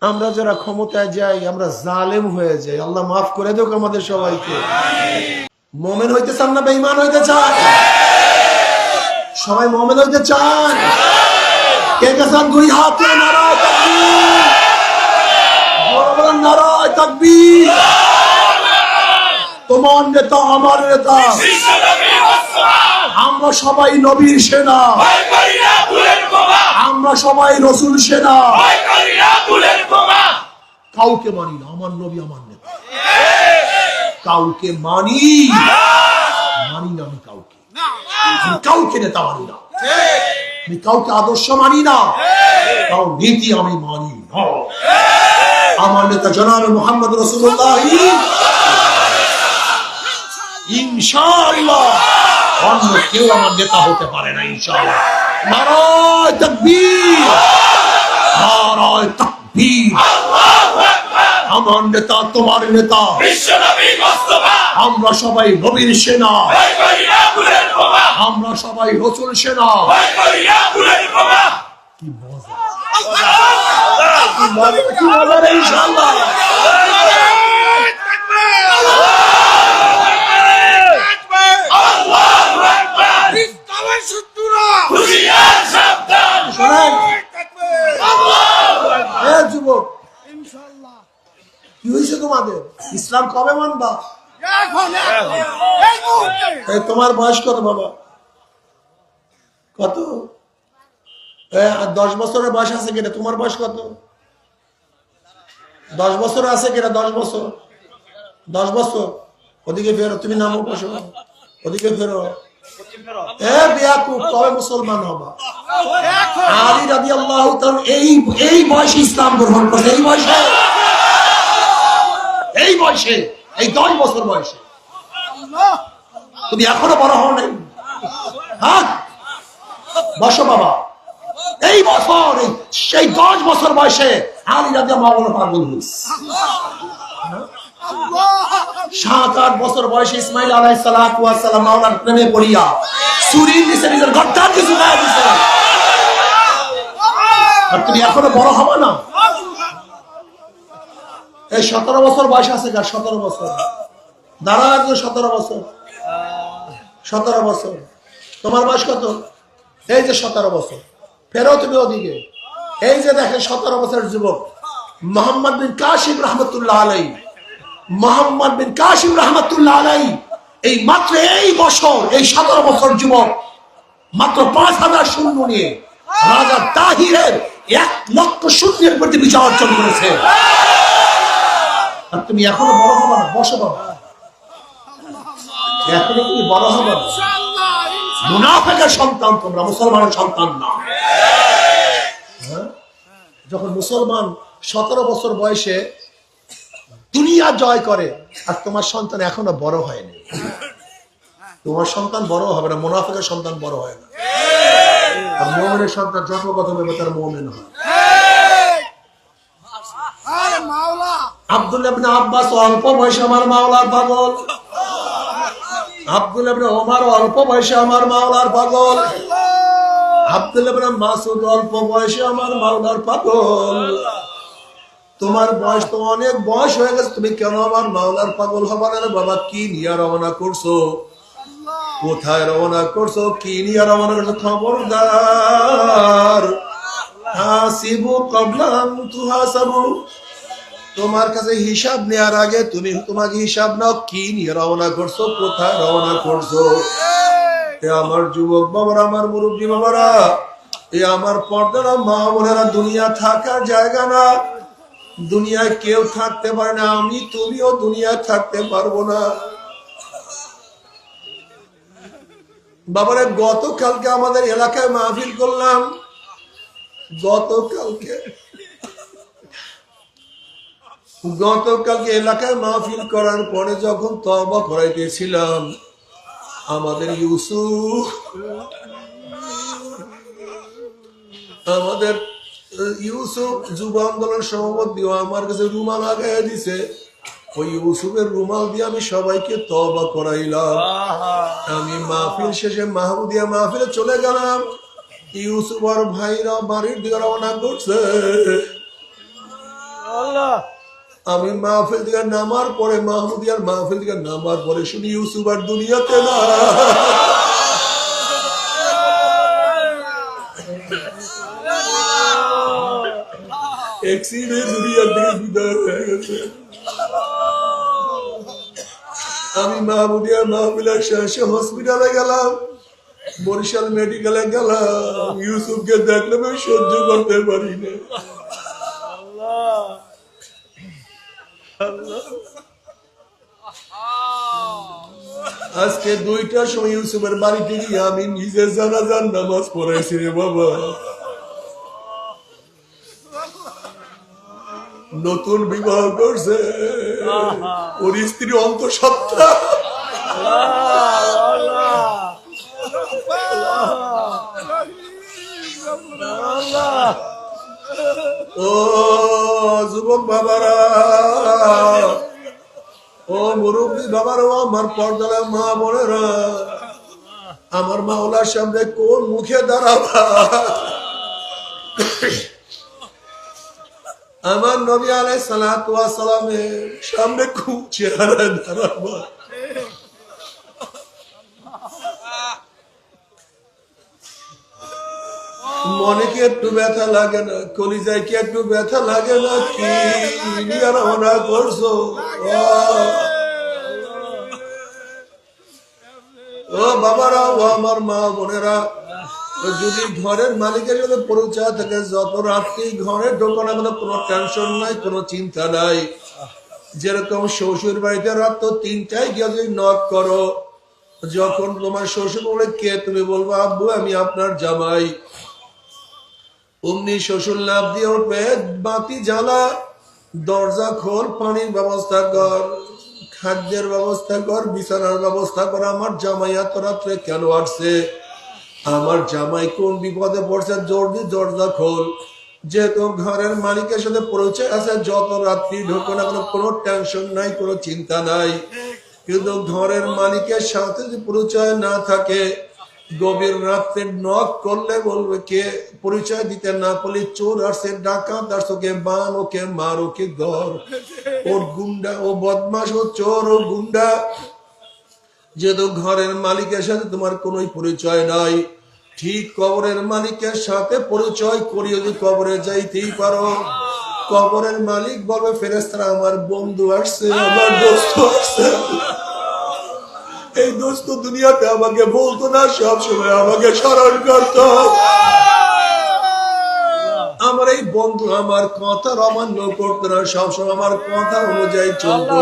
আমরা যারা ক্ষমতায় যাই আমরা জালেম হয়ে যাই। আল্লাহ মাফ করে দেখ আমাদের সবাইকে। মোমেন হইতে চান না বেঈমান হইতে চান? সবাই মোমেন হইতে চান? কে কে চান? দুই হাত তুলে নারায়ে তাকবীর, বড় বড় নারায়ে তাকবীর। তোমার নেতা আমার নেতা, আমরা সবাই নবীর সেনা, আমরা সবাই রসুল সেনা। কাউকে মানি না, আমার নবী আমার নেতা। কাউকে মানি মানি না, আমি কাউকে নেতা মানি না, আমি কাউকে আদর্শ মানি না, কাউ নীতি আমি মানি না। আমার নেতা জনাব মুহাম্মদ রাসূলুল্লাহ, ইনশাআল্লাহ অন্য কেউ আমার নেতা হতে পারে না ইনশাআল্লাহ। নারায়ে তাকবীর, নারায়ে তাকবীর। আমার নেতা তোমার নেতা, আমরা সবাই নবীর সেনা, আমরা সবাই রসুল সেনা। কি মজা রে ইনশাআল্লাহ। যুবক কি হয়েছে তোমাদের? ইসলাম কবে মানবা? তোমার বয়স কত বাবা? কত? 10 বছরের বয়স আছে কিনা? তোমার বয়স কত? 10 বছর আছে কিনা? 10 বছর, 10 বছর। ওদিকে ফেরো, তুমি নামো বসো, ওদিকে ফেরো। কবে মুসলমান হবা? আলী রাদিয়াল্লাহু তাআলা এই বয়সে ইসলাম গ্রহণ করছে। এই বয়সে এই 10 বছর বয়সে। তুমি এখনো বড় হও নাই। হ্যাঁ বসো বাবা। এই বছর সেই 10 বছর বয়সে আলী রাদিয়াল্লাহু তাআলা পাগল হয়েছে। 7-8 বছর বয়সে ইসমাইল আলাইহিস সালাতু ওয়াস সালাম মাওলার প্রেমে পড়িয়া ছুরির নিচে নিজের গর্দানকে ঝুলাইয়া দিয়েছে। আর তুমি এখনো বড় হবে না। এই 17 বছর বয়স আছে কার? 17 বছর। দাঁড়া, 17 বছর, 17 বছর। তোমার বয়স কত? এই যে 17 বছর। ফেরো তুমি ওদিকে। এই যে দেখেন 17 বছরের যুবক মোহাম্মদ বিন কাসিম রাহমাতুল্লাহ আলাইহি, মোহাম্মদ বিন কাসিম রাহমাতুল্লাহ আলাইহি এই মাত্র এই বছর, এই 17 বছর যুবক মাত্র 5000 সৈন্য নিয়ে রাজা তাহিরের 1 লক্ষ সৈন্যের প্রতি বিজয় অর্জন করেছে। আর তুমি এখনো বড় হবে না। বসো বাবা, এখনো তুমি বড় হবে না। মুনাফিকের সন্তান তোমরা, মুসলমানের সন্তান না। যখন মুসলমান 17 বছর বয়সে দুনিয়া জয় করে আর তোমার সন্তান এখনো বড় হয়নি, তোমার সন্তান বড় হবে না। মুনাফিকের সন্তান বড় হয় না। আর মুমিনের সন্তান যত কথা বলবে তার মুমিন হয়। আব্দুল্লাহ ইবনে আব্বাস অল্প বয়সে আমার মাওলার পাগল। আব্দুল্লাহ ইবনে ওমর অল্প বয়সে আমার মাওলার পাগল। আব্দুল্লাহ ইবনে মাসউদ অল্প বয়সে আমার মাওলার পাগল। তোমার বয়স তো অনেক বয়স হয়ে গেছে, তুমি কেন আমার মাওলার পাগল হবে না বাবা? কি নিয়ে রওনা করছো? কোথায় রওনা করছো? কি নিয়ে রওনা করছো? খবরদার, হাসিবু ক্বাবলা আন তুহাসাবু। তোমার কাছে হিসাব নেওয়ার আগে তুমি তোমাকে হিসাব নাও। কি নিয়ে রওনা করছো? কোথায় রওনা করছো? এ আমার যুবক বাবারা, আমার মুরব্বী বাবারা, এ আমার পর্দারা মা বোনেরা, দুনিয়া থাকার জায়গা না। দুনিয়ায় কেউ থাকতে পারে না, আমি তুমিও দুনিয়ায় থাকতে পারবো না। বাবারে গতকালকে আমাদের এলাকায় মাহফিল করলাম। গতকালকে এলাকায় মাহফিল করার পরে যখন তওবা করাইতেছিলাম, আমাদের ইউসুফ যুব আন্দোলন সভাপতি আমার কাছে রুমাল লাগাইয়া দিছে। ওই ইউসুফের রুমাল দিয়ে আমি সবাইকে তওবা করাইলাম। আমি মাহফিল শেষে মাহমুদিয়া মাহফিলে চলে গেলাম। ইউসুফ আর ভাইরা বাড়ির দিকে রওনা করছে। আমি মাহফিল থেকে নামার পরে মাহমুদিয়ার মাহফিল থেকে নামার পরে শুনি ইউসুফ আর দুনিয়াতে না। অ্যাক্সিডেন্ট দুনিয়া থেকে বিদায় হয়ে গেছে। আমি মাহমুদিয়ার মাহফিলের শেষে হসপিটালে গেলাম, বরিশাল মেডিকেলে গেলাম। ইউসুফকে দেখলে আমি সহ্য করতে পারি না। আজকে 2টার সময় ইউসুফের বাড়িতে গিয়ে আমি নিজে জানাজার নামাজ পড়াইছি রে বাবা। নতুন বিবাহ করছে, ওর স্ত্রী অন্তঃসত্ত্বা। ও যুবক বাবারা, ও মুরব্বী বাবারা, আমার পর্দার মা বোনেরা, আমার মাওলার সামনে কোন মুখে দাঁড়াবা? আমার নবী আলাইহিস সালাতু ওয়াস সালামের সামনে কোন চেহারায় দাঁড়াবা? মনে কি একটু ব্যথা লাগে না? কলিজায় কি একটু ব্যথা লাগে না? কি নিয়ারা করছো? ও বাবারা, ও আমার মা বোনেরা, যদি ঘরের মালিকের সাথে পরিচয় থাকে, যত রাত্রি ঘরে ঢোকো না কেন কোনো টেনশন নাই, কোনো চিন্তা নাই। যেরকম শ্বশুর বাড়িতে রাত তো 3টায় গিয়ে যদি নক করো, যখন তোমার শ্বশুর বলে কে, তুমি বলবো আব্বু আমি আপনার জামাই। অমনি শ্বশুর লাভ দিয়ে উঠবে, বাতি জ্বালা, দরজা খোল, পানির ব্যবস্থা কর, খাদ্যের ব্যবস্থা কর, বিছানার ব্যবস্থা কর। আমার জামাই এত রাত্রে কেন আসছে? আমার জামাই কোন বিপদে পড়ছে? জলদি দরজা খোল। যেহেতু ঘরের মালিকের সাথে পরিচয় আছে, যত রাত্রি ঢোকো না কোনো টেনশন নাই, কোনো চিন্তা নাই। কিন্তু ঘরের মালিকের সাথে যদি পরিচয় না থাকে, গভীর রাত্রে নক করলে বলবে কে, পরিচয় দিতে না পারলে চোর আসছে, ডাকাত আসছে, ওকে বান, ওকে মার, ওকে ধর, ওর গুন্ডা, ও বদমাশ, ও চোর, ও গুন্ডা। যেহেতু ঘরের মালিকের সাথে তোমার কোন পরিচয় নাই, ঠিক কবরের মালিকের সাথে পরিচয় করিয়ে যদি কবরে যাইতেই পারো, কবরের মালিক বলবে ফেরেশতারা আমার বন্ধু আসছে, আমার দোস্ত আসছে। এই দোস্ত দুনিয়াতে আমাকে বলতো না, সবসময় আমাকে স্মরণ করতো। আমার এই বন্ধু আমার কথার অমান্য করতো না, সবসময় আমার কথা অনুযায়ী চলতো।